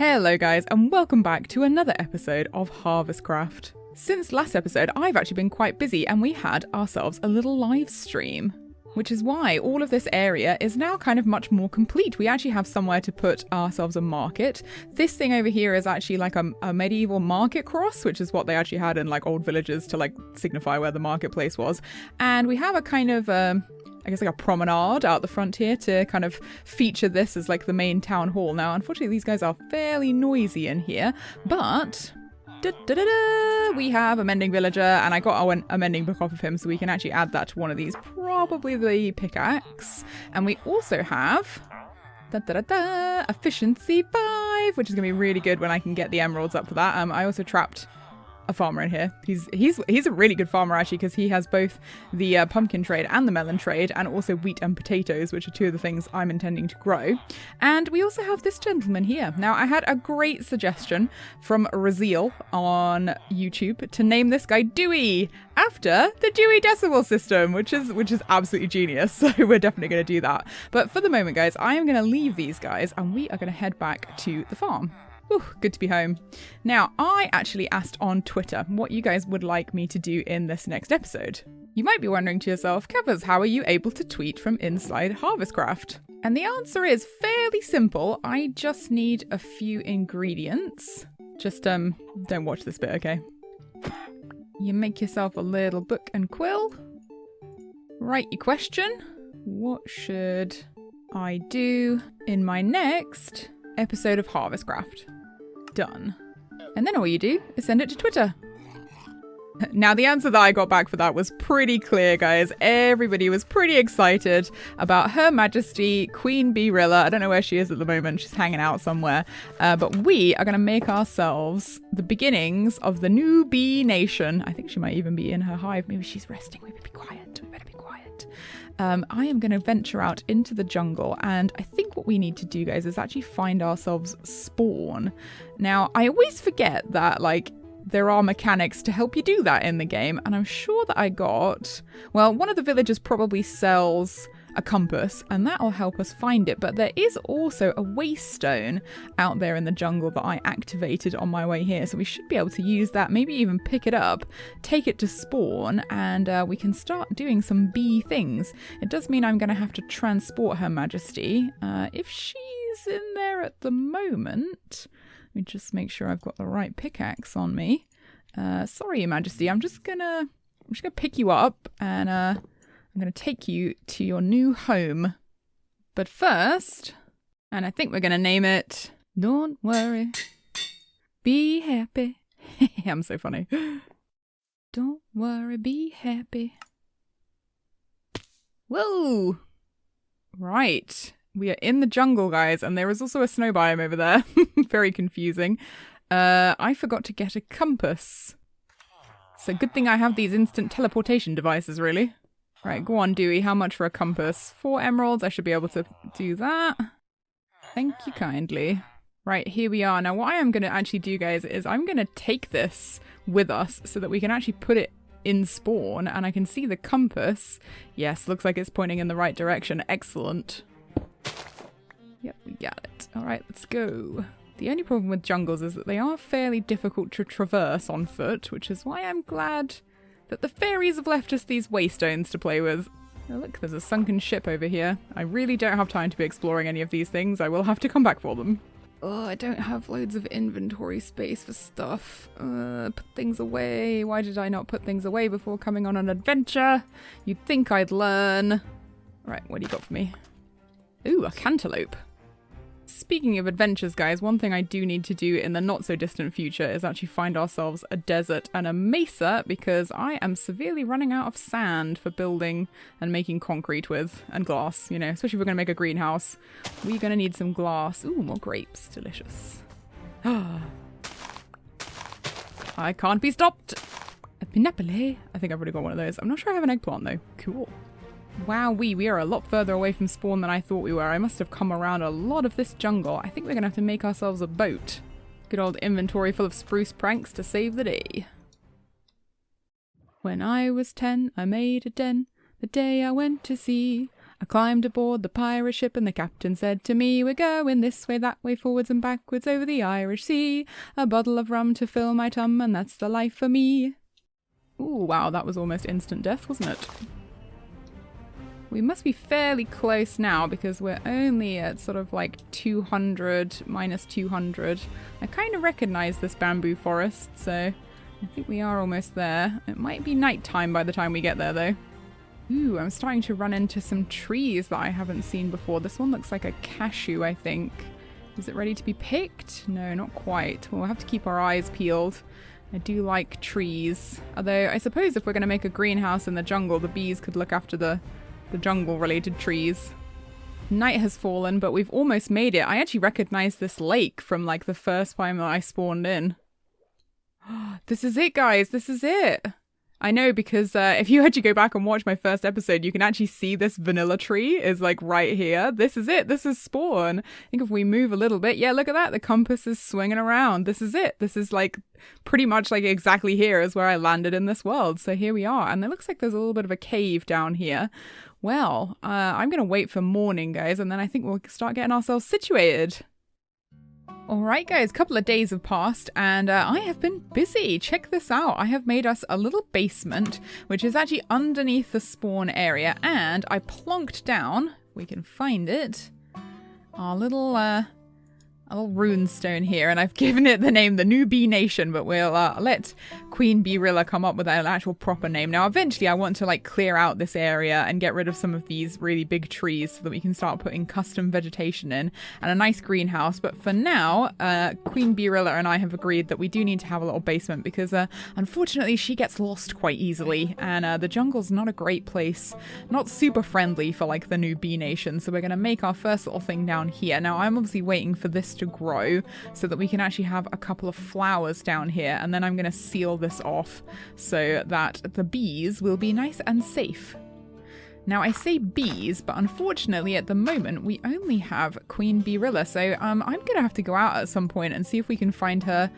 Hello guys, and welcome back to another episode of Harvestcraft. Since last episode, I've actually been quite busy and we had ourselves a little live stream, which is why all of this area is now kind of much more complete. We actually have somewhere to put ourselves a market. This thing over here is actually like a medieval market cross, which is what they actually had in like old villages to like signify where the marketplace was. And we have a kind of I guess like a promenade out the front here to kind of feature this as like the main town hall. Now, unfortunately, these guys are fairly noisy in here, but we have a mending villager, and I got a mending book off of him, so we can actually add that to one of these, probably the pickaxe. And we also have efficiency 5, which is gonna be really good when I can get the emeralds up for that. I also trapped a farmer in here. He's a really good farmer actually, because he has both the pumpkin trade and the melon trade, and also wheat and potatoes, which are two of the things I'm intending to grow. And we also have this gentleman here. Now, I had a great suggestion from Raziel on YouTube to name this guy Dewey after the Dewey Decimal System, which is absolutely genius. So we're definitely going to do that. But for the moment, guys, I am going to leave these guys and we are going to head back to the farm. Ooh, good to be home. Now, I actually asked on Twitter what you guys would like me to do in this next episode. You might be wondering to yourself, Kevers, how are you able to tweet from inside Harvestcraft? And the answer is fairly simple. I just need a few ingredients. Just, don't watch this bit, okay? You make yourself a little book and quill. Write your question. What should I do in my next episode of Harvestcraft? Done. And then all you do is send it to Twitter. Now, the answer that I got back for that was pretty clear, guys. Everybody was pretty excited about Her Majesty Queen Beerilla. I don't know where she is at the moment. She's hanging out somewhere. But we are going to make ourselves the beginnings of the new bee nation. I think she might even be in her hive. Maybe she's resting. We better be quiet. We better be quiet. I am going to venture out into the jungle, and I think what we need to do, guys, is actually find ourselves spawn. Now, I always forget that, like, there are mechanics to help you do that in the game, and I'm sure that I got... Well, one of the villagers probably sells a compass, and that'll help us find it, but there is also a waystone out there in the jungle that I activated on my way here, so we should be able to use that, maybe even pick it up, take it to spawn, and we can start doing some bee things. It does mean I'm going to have to transport Her Majesty. If she's in there at the moment, let me just make sure I've got the right pickaxe on me. Sorry, Your Majesty, I'm just gonna pick you up, and I'm going to take you to your new home. But first, and I think we're going to name it, Don't Worry, Be Happy. I'm so funny. Don't worry, be happy. Whoa! Right. We are in the jungle, guys, and there is also a snow biome over there. Very confusing. I forgot to get a compass. So good thing I have these instant teleportation devices, really. Right, go on, Dewey. How much for a compass? 4 emeralds. I should be able to do that. Thank you kindly. Right, here we are. Now, what I am going to actually do, guys, is I'm going to take this with us so that we can actually put it in spawn, and I can see the compass. Yes, looks like it's pointing in the right direction. Excellent. Yep, we got it. All right, let's go. The only problem with jungles is that they are fairly difficult to traverse on foot, which is why I'm glad that the fairies have left us these waystones to play with. Oh, look, there's a sunken ship over here. I really don't have time to be exploring any of these things. I will have to come back for them. Oh, I don't have loads of inventory space for stuff. Put things away. Why did I not put things away before coming on an adventure? You'd think I'd learn. Right, what do you got for me? Ooh, a cantaloupe. Speaking of adventures, guys, one thing I do need to do in the not-so-distant future is actually find ourselves a desert and a mesa, because I am severely running out of sand for building and making concrete with, and glass, you know, especially if we're going to make a greenhouse. We're going to need some glass. Ooh, more grapes. Delicious. I can't be stopped. A pineapple. I think I've already got one of those. I'm not sure I have an eggplant, though. Cool. Wow, we are a lot further away from spawn than I thought we were. I must have come around a lot of this jungle. I think we're going to have to make ourselves a boat. Good old inventory full of spruce pranks to save the day. When I was 10, I made a den. The day I went to sea, I climbed aboard the pirate ship and the captain said to me, we're going this way, that way, forwards and backwards over the Irish Sea. A bottle of rum to fill my tum and that's the life for me. Ooh, wow, that was almost instant death, wasn't it? We must be fairly close now because we're only at sort of like 200, minus 200. I kind of recognize this bamboo forest, so I think we are almost there. It might be nighttime by the time we get there though. Ooh, I'm starting to run into some trees that I haven't seen before. This one looks like a cashew, I think. Is it ready to be picked? No, not quite. We'll have to keep our eyes peeled. I do like trees. Although, I suppose if we're going to make a greenhouse in the jungle, the bees could look after the jungle-related trees. Night has fallen, but we've almost made it. I actually recognize this lake from, like, the first time that I spawned in. This is it, guys. This is it. I know because if you actually go back and watch my first episode, you can actually see this vanilla tree is like right here. This is it. This is spawn. I think if we move a little bit, yeah, look at that. The compass is swinging around. This is it. This is like pretty much like exactly here is where I landed in this world. So here we are. And it looks like there's a little bit of a cave down here. Well, I'm going to wait for morning, guys, and then I think we'll start getting ourselves situated. Alright guys, a couple of days have passed and I have been busy. Check this out. I have made us a little basement, which is actually underneath the spawn area, and I plonked down, if we can find it, our little rune stone here, and I've given it the name the New Bee Nation, but we'll let Queen Beerilla come up with an actual proper name. Now eventually I want to like clear out this area and get rid of some of these really big trees so that we can start putting custom vegetation in and a nice greenhouse, but for now Queen Beerilla and I have agreed that we do need to have a little basement because unfortunately she gets lost quite easily, and the jungle's not a great place, not super friendly for like the New Bee Nation, so we're going to make our first little thing down here. Now I'm obviously waiting for this to grow so that we can actually have a couple of flowers down here, and then I'm going to seal this off so that the bees will be nice and safe. Now I say bees, but unfortunately at the moment we only have Queen Beerilla, so I'm going to have to go out at some point and see if we can find her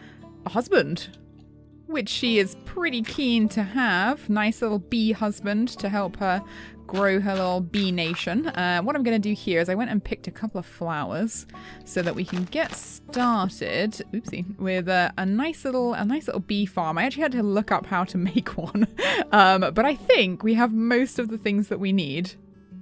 a husband, which she is pretty keen to have. Nice little bee husband to help her grow her little bee nation. What I'm going to do here is I went and picked a couple of flowers so that we can get started, oopsie, with a nice little bee farm. I actually had to look up how to make one, but I think we have most of the things that we need.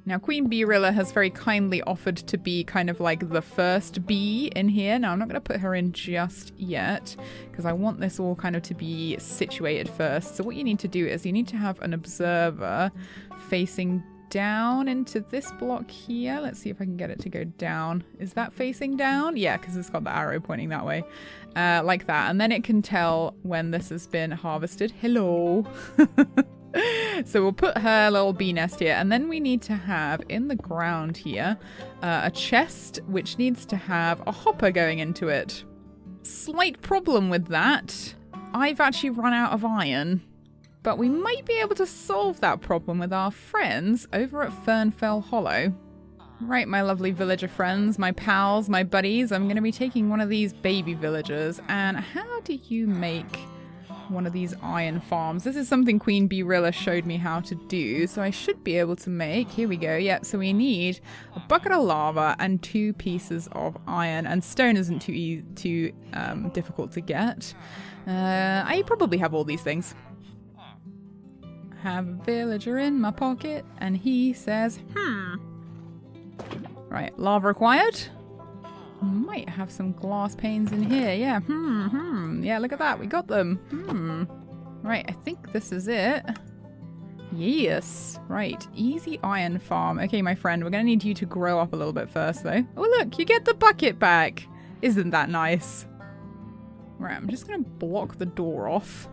Now, Queen Beerilla has very kindly offered to be kind of like the first bee in here. Now, I'm not going to put her in just yet because I want this all kind of to be situated first. So what you need to do is you need to have an observer facing down into this block here. Let's see if I can get it to go down. Is that facing down? Yeah, because it's got the arrow pointing that way. Like that. And then it can tell when this has been harvested. Hello. So we'll put her little bee nest here, and then we need to have in the ground here a chest which needs to have a hopper going into it. Slight problem with that. I've actually run out of iron, but we might be able to solve that problem with our friends over at Fernfell Hollow. Right, my lovely villager friends, my pals, my buddies, I'm going to be taking one of these baby villagers, and how do you make one of these iron farms? This is something Queen Beerilla showed me how to do, so I should be able to make, here we go, yep, so we need a bucket of lava and 2 pieces of iron, and stone isn't too difficult to get. I probably have all these things. Have a villager in my pocket, and he says, Right, lava required. Might have some glass panes in here. Yeah, yeah, look at that. We got them. Right, I think this is it. Yes. Right, easy iron farm. Okay, my friend, we're going to need you to grow up a little bit first, though. Oh, look, you get the bucket back. Isn't that nice? Right, I'm just going to block the door off.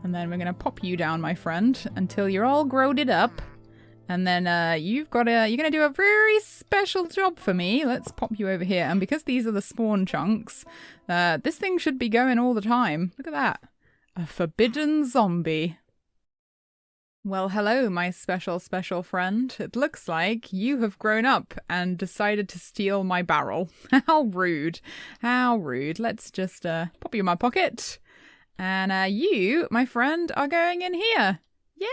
And then we're going to pop you down, my friend, until you're all growed up. And then you're going to do a very special job for me. Let's pop you over here. And because these are the spawn chunks, this thing should be going all the time. Look at that. A forbidden zombie. Well, hello, my special friend. It looks like you have grown up and decided to steal my barrel. How rude. How rude. Let's just pop you in my pocket. And you, my friend, are going in here. Yay!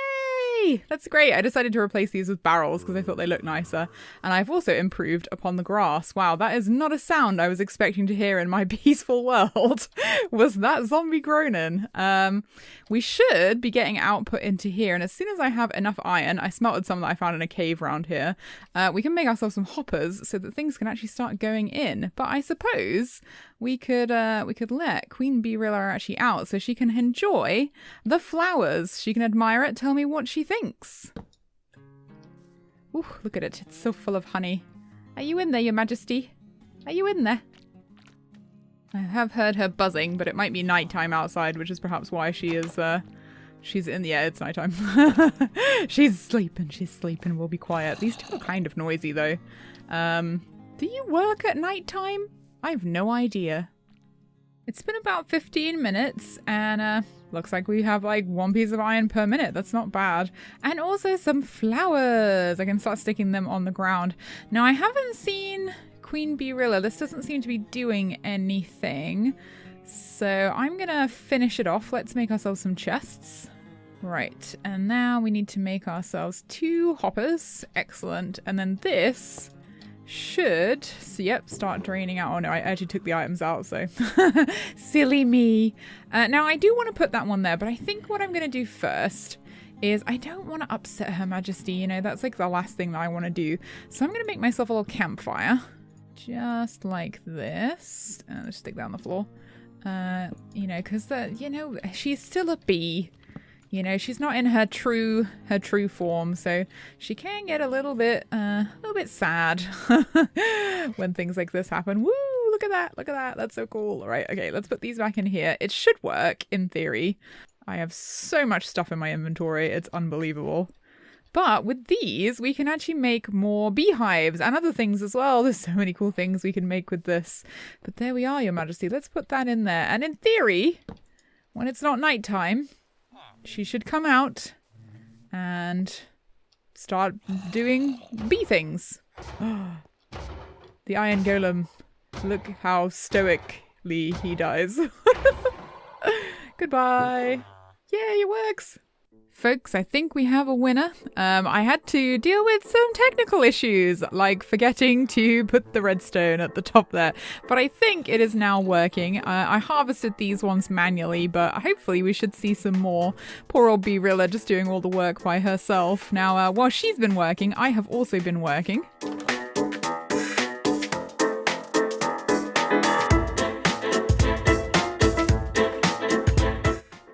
Yay! That's great. I decided to replace these with barrels because I thought they looked nicer. And I've also improved upon the grass. Wow, that is not a sound I was expecting to hear in my peaceful world. Was that zombie groaning? We should be getting output into here. And as soon as I have enough iron, I smelted some that I found in a cave around here. We can make ourselves some hoppers so that things can actually start going in. But I suppose we could let Queen Beerilla actually out so she can enjoy the flowers. She can admire it, tell me what she thinks. Ooh, look at it. It's so full of honey. Are you in there, Your Majesty? Are you in there? I have heard her buzzing, but it might be nighttime outside, which is perhaps why she is, she's in the air. It's nighttime. She's sleeping. We'll be quiet. These two are kind of noisy, though. Do you work at nighttime? I have no idea. It's been about 15 minutes, and looks like we have like 1 piece of iron per minute. That's not bad. And also some flowers. I can start sticking them on the ground. Now, I haven't seen Queen Beerilla. This doesn't seem to be doing anything. So I'm going to finish it off. Let's make ourselves some chests. Right, and now we need to make ourselves 2 hoppers. Excellent. And then this should, so yep, start draining out. Oh no, I actually took the items out, so silly me. Now I do want to put that one there, but I think what I'm going to do first is I don't want to upset Her Majesty, you know, that's like the last thing that I want to do. So I'm going to make myself a little campfire, just like this. Let's stick that on the floor. You know, because she's still a bee. You know, she's not in her true form, so she can get a little bit sad when things like this happen. Woo! Look at that! That's so cool. All right, okay, let's put these back in here. It should work in theory. I have so much stuff in my inventory; it's unbelievable. But with these, we can actually make more beehives and other things as well. There's so many cool things we can make with this. But there we are, Your Majesty. Let's put that in there. And in theory, when it's not nighttime, she should come out and start doing bee things. The Iron Golem. Look how stoically he dies. Goodbye. Yay, it works. Folks, I think we have a winner. I had to deal with some technical issues, like forgetting to put the redstone at the top there. But I think it is now working. I harvested these ones manually, but hopefully we should see some more. Poor old Beerilla just doing all the work by herself. Now, while she's been working, I have also been working.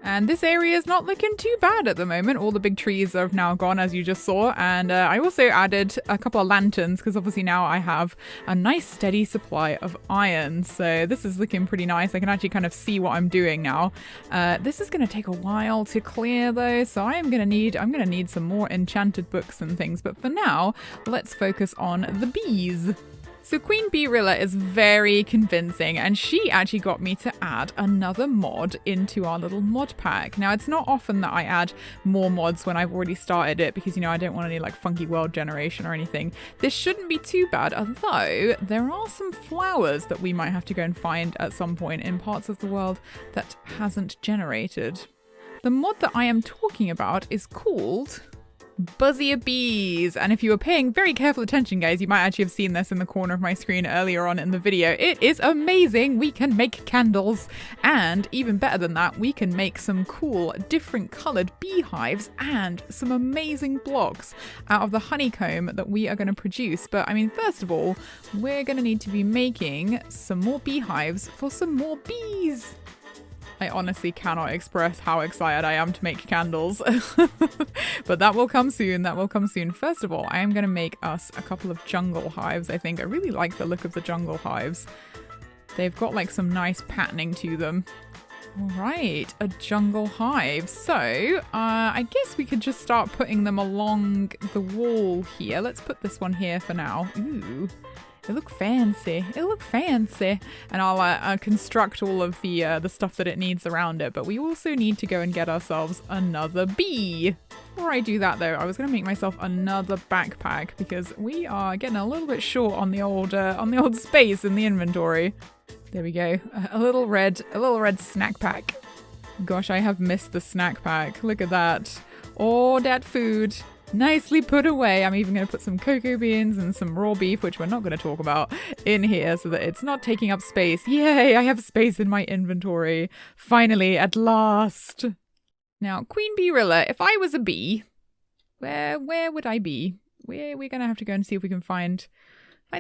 And this area is not looking too bad at the moment. All the big trees have now gone, as you just saw. And I also added a couple of lanterns because obviously now I have a nice steady supply of iron. So this is looking pretty nice. I can actually kind of see what I'm doing now. This is going to take a while to clear though. So I'm going to need some more enchanted books and things. But for now, let's focus on the bees. So Queen Beerilla is very convincing, and she actually got me to add another mod into our little mod pack. Now, it's not often that I add more mods when I've already started it because, you know, I don't want any like funky world generation or anything. This shouldn't be too bad, although there are some flowers that we might have to go and find at some point in parts of the world that hasn't generated. The mod that I am talking about is called Buzzier Bees, and if you were paying very careful attention, guys, you might actually have seen this in the corner of my screen earlier on in the video. It is amazing. We can make candles, and even better than that, we can make some cool different colored beehives and some amazing blocks out of the honeycomb that we are going to produce. But I mean, first of all, we're going to need to be making some more beehives for some more bees. I honestly cannot express how excited I am to make candles. But that will come soon. First of all, I am going to make us a couple of jungle hives, I think. I really like the look of the jungle hives. They've got like some nice patterning to them. All right, a jungle hive. So I guess we could just start putting them along the wall here. Let's put this one here for now. Ooh. They look fancy. And I'll construct all of the stuff that it needs around it. But we also need to go and get ourselves another bee. Before I do that, though, I was going to make myself another backpack because we are getting a little bit short on the old space in the inventory. There we go. A little red snack pack. Gosh, I have missed the snack pack. Look at that. All that food nicely put away. I'm even going to put some cocoa beans and some raw beef, which we're not going to talk about, in here so that it's not taking up space. Yay, I have space in my inventory. Finally, at last. Now, Queen Beerilla, if I was a bee, where would I be? We're going to have to go and see if we can find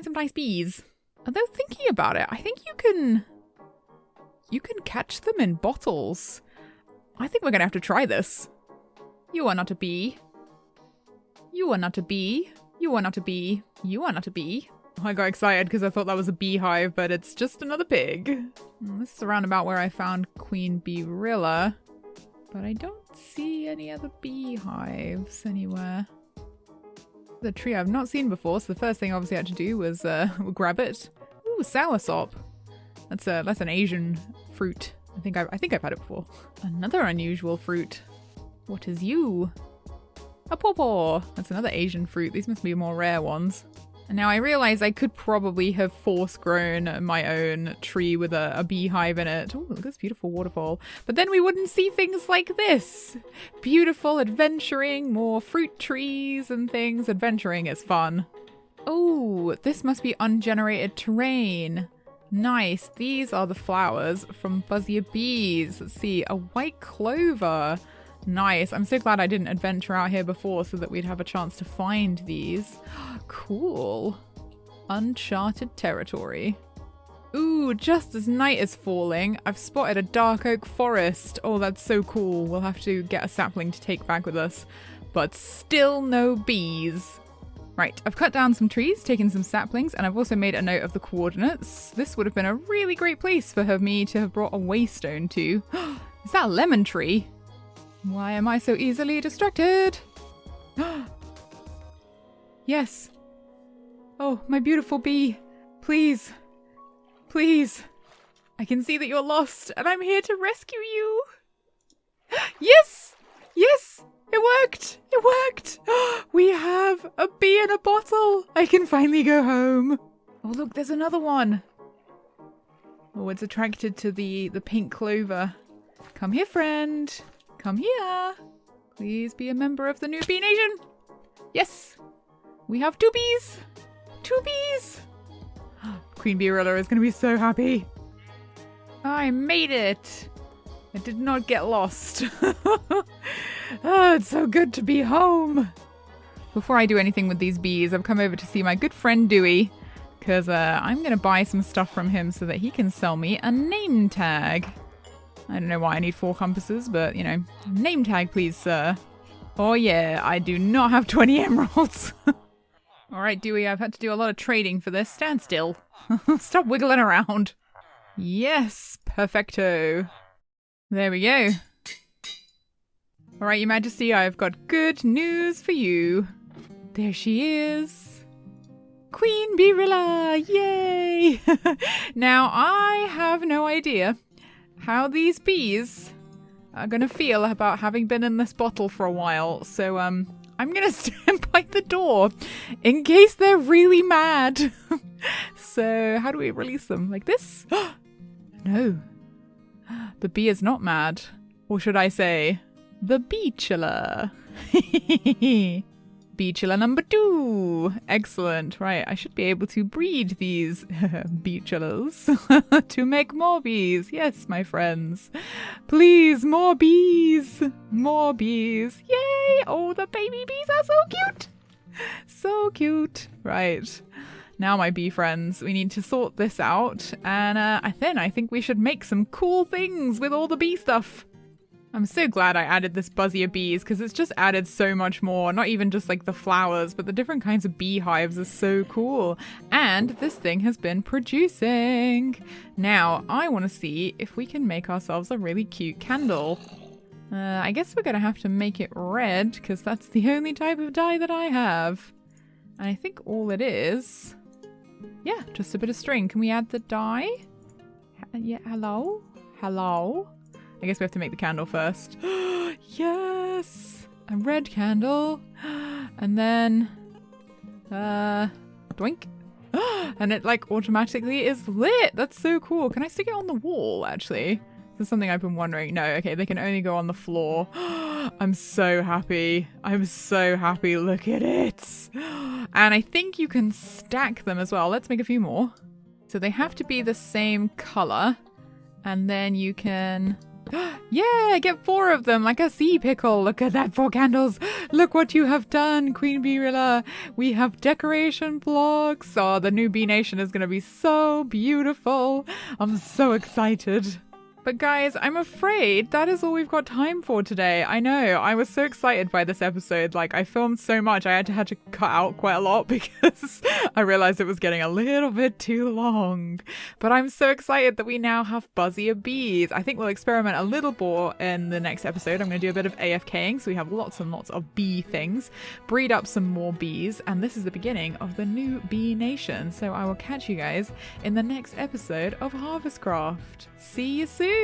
some nice bees. Although thinking about it, I think you can catch them in bottles. I think we're going to have to try this. You are not a bee. You are not a bee. You are not a bee. You are not a bee. I got excited because I thought that was a beehive, but it's just another pig. This is around about where I found Queen Beerilla, but I don't see any other beehives anywhere. The tree I've not seen before, so the first thing obviously I had to do was grab it. Ooh, soursop. That's an Asian fruit. I think I've had it before. Another unusual fruit. What is you? A pawpaw. That's another Asian fruit. These must be more rare ones. And now I realize I could probably have force grown my own tree with a beehive in it. Oh, look at this beautiful waterfall. But then we wouldn't see things like this. Beautiful adventuring, more fruit trees and things. Adventuring is fun. Oh, this must be ungenerated terrain. Nice. These are the flowers from Buzzier Bees. Let's see. A white clover. Nice. I'm so glad I didn't adventure out here before so that we'd have a chance to find these. Cool. Uncharted territory. Ooh, just as night is falling, I've spotted a dark oak forest. Oh, that's so cool. We'll have to get a sapling to take back with us. But still no bees. Right, I've cut down some trees, taken some saplings, and I've also made a note of the coordinates. This would have been a really great place for me to have brought a waystone to. Is that a lemon tree? Why am I so easily distracted? Yes. Oh, my beautiful bee. Please. Please. I can see that you're lost, and I'm here to rescue you. Yes! Yes! It worked! It worked! We have a bee in a bottle! I can finally go home. Oh, look, there's another one. Oh, it's attracted to the pink clover. Come here, friend. Come here. Please be a member of the new Bee Nation. Yes. We have 2 bees. 2 bees. Queen Beerilla is going to be so happy. I made it. I did not get lost. Oh, it's so good to be home. Before I do anything with these bees, I've come over to see my good friend Dewey, because I'm going to buy some stuff from him so that he can sell me a name tag. I don't know why I need 4 compasses, but, you know, name tag please, sir. Oh yeah, I do not have 20 emeralds. Alright, Dewey, I've had to do a lot of trading for this. Stand still. Stop wiggling around. Yes, perfecto. There we go. Alright, Your Majesty, I've got good news for you. There she is. Queen Beerilla! Yay! Now, I have no idea how these bees are going to feel about having been in this bottle for a while. So, I'm going to stand by the door in case they're really mad. So, how do we release them? Like this? No. The bee is not mad. Or should I say, the Beechilla. Beechilla number 2. Excellent. Right, I should be able to breed these Beechillas to make more bees. Yes, my friends. Please, more bees. More bees. Yay! Oh, the baby bees are so cute. So cute. Right. Now, my bee friends, we need to sort this out. And I think we should make some cool things with all the bee stuff. I'm so glad I added this Buzzier Bees because it's just added so much more. Not even just like the flowers, but the different kinds of beehives are so cool. And this thing has been producing. Now, I want to see if we can make ourselves a really cute candle. I guess we're going to have to make it red because that's the only type of dye that I have. And I think all it is... yeah, just a bit of string. Can we add the dye? Yeah, hello? Hello? I guess we have to make the candle first. Yes! A red candle. And then... doink. And it, like, automatically is lit. That's so cool. Can I stick it on the wall, actually? This is something I've been wondering. No, okay, they can only go on the floor. I'm so happy. I'm so happy. Look at it. And I think you can stack them as well. Let's make a few more. So they have to be the same color. And then you can... Yeah, get 4 of them like a sea pickle. Look at that, 4 candles. Look what you have done, Queen Beerilla. We have decoration blocks. Oh, the new Bee Nation is going to be so beautiful. I'm so excited. But guys, I'm afraid that is all we've got time for today. I know, I was so excited by this episode. Like, I filmed so much, I had to cut out quite a lot because I realized it was getting a little bit too long. But I'm so excited that we now have Buzzier Bees. I think we'll experiment a little more in the next episode. I'm going to do a bit of AFKing, so we have lots and lots of bee things. Breed up some more bees, and this is the beginning of the new Bee Nation. So I will catch you guys in the next episode of Harvestcraft. See you soon!